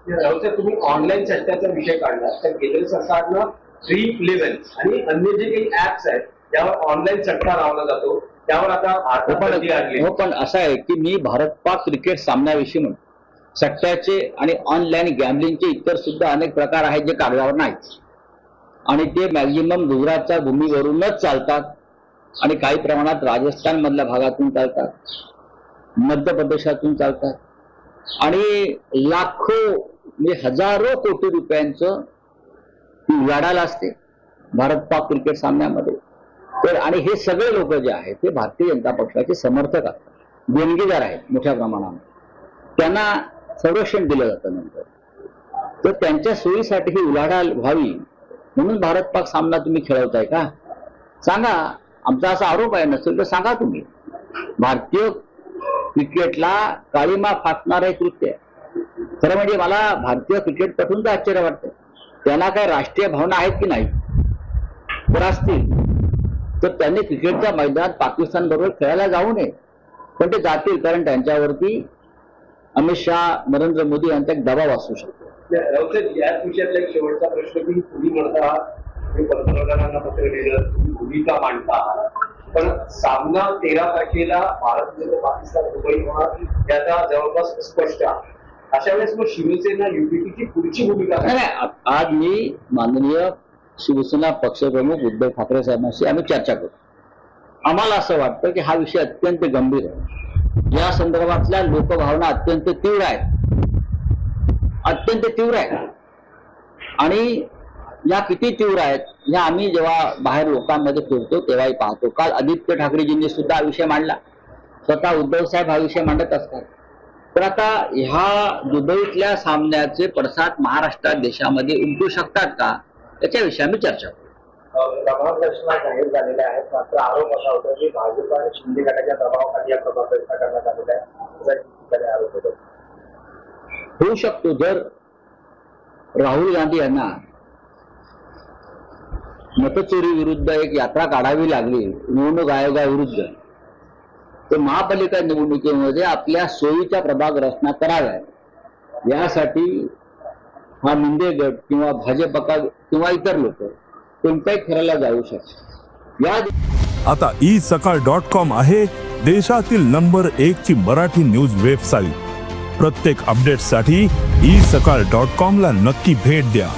तुम्ही ऑनलाईन सट्ट्याचा विषय काढला तर केंद्र सरकारनं Dream11 आणि अन्य जे काही ऍप्स आहेत त्यावर ऑनलाईन सट्टा लावला जातो त्यावर आता बंदी आणली. हो, पण असं आहे की मी भारत पाक क्रिकेट सामन्याविषयी म्हणतो. सट्ट्याचे आणि ऑनलाईन गॅम्बलिंगचे इतर सुद्धा अनेक प्रकार आहेत जे कागदावर नाहीत आणि ते मॅक्झिमम गुजरातच्या भूमीवरूनच चालतात आणि काही प्रमाणात राजस्थान मधल्या भागातून चालतात, मध्य प्रदेशातून चालतात आणि लाखो म्हणजे हजारो कोटी रुपयांचं उलाढाल असते भारत पाक क्रिकेट सामन्यामध्ये. तर आणि हे सगळे लोक जे आहेत ते भारतीय जनता पक्षाचे समर्थक असतात, देणगीदार आहेत मोठ्या प्रमाणावर, त्यांना संरक्षण दिलं जातं नंतर. तर त्यांच्या सोयीसाठी ही उलाढाल व्हावी म्हणून भारत पाक सामना तुम्ही खेळवताय का? सांगा. आमचा असा आरोप आहे, नसेल तर सांगा तुम्ही. भारतीय क्रिकेटला काळीमा फासणार हे कृत्य आहे. खरं म्हणजे मला भारतीय क्रिकेटपटूनच आश्चर्य वाटतं. त्यांना काय राष्ट्रीय भावना आहेत की नाही? तर असतील तर त्यांनी क्रिकेटच्या मैदानात पाकिस्तान बरोबर खेळायला जाऊ नये, पण ते जातील कारण त्यांच्यावरती अमित शहा, नरेंद्र मोदी यांचा एक दबाव असू शकतो. याच विषयातला एक शेवटचा प्रश्न की तुम्ही म्हणता पंतप्रधानांना पत्र लिहिलं, तुम्ही भूमिका मांडता, पण सामना 13 तारखेला भारत विरुद्ध पाकिस्तान दुबई होणार याचा जवळपास स्पष्ट आहे. अशा वेळेस मग शिवसेना युपीची पुढची भूमिका नाही. आज मी माननीय शिवसेना पक्षप्रमुख उद्धव ठाकरे साहेबांशी आम्ही चर्चा करू. आम्हाला असं वाटतं की हा विषय अत्यंत गंभीर आहे. या संदर्भातल्या लोकभावना अत्यंत तीव्र आहेत, अत्यंत तीव्र आहेत. आणि या किती तीव्र आहेत या आम्ही जेव्हा बाहेर लोकांमध्ये फिरतो तेव्हाही पाहतो. काल आदित्य ठाकरेजींनी सुद्धा हा विषय मांडला, स्वतः उद्धव साहेब हा विषय मांडत असतात. तर आता ह्या दुबईतल्या सामन्याचे पडसाद महाराष्ट्रात देशामध्ये उमटू शकतात का याच्याविषयी आम्ही चर्चा करू. प्रभावदर्शना जाहीर झालेल्या आहेत, मात्र आरोप असा होता की भाजप आणि शिंदे गटाच्या दबावाखाली या प्रभावदर्शना करण्यात आलेल्या आहे, आरोप होतो. होऊ शकतो. जर राहुल गांधी यांना मतचोरी विरुद्ध एक यात्रा काढावी लागली निवडणूक आयोगाविरुद्ध, तर महापालिका निवडणुकीमध्ये आपल्या सोयीच्या प्रभाग रचना कराव्या यासाठी हा मिंदे गट किंवा भाजप किंवा इतर लोक कोणत्याही ठराला जाऊ शकतात. आता isakal.com आहे देशातील नंबर 1 ची मराठी न्यूज वेबसाईट. प्रत्येक अपडेटसाठी isakal.com ला नक्की भेट द्या.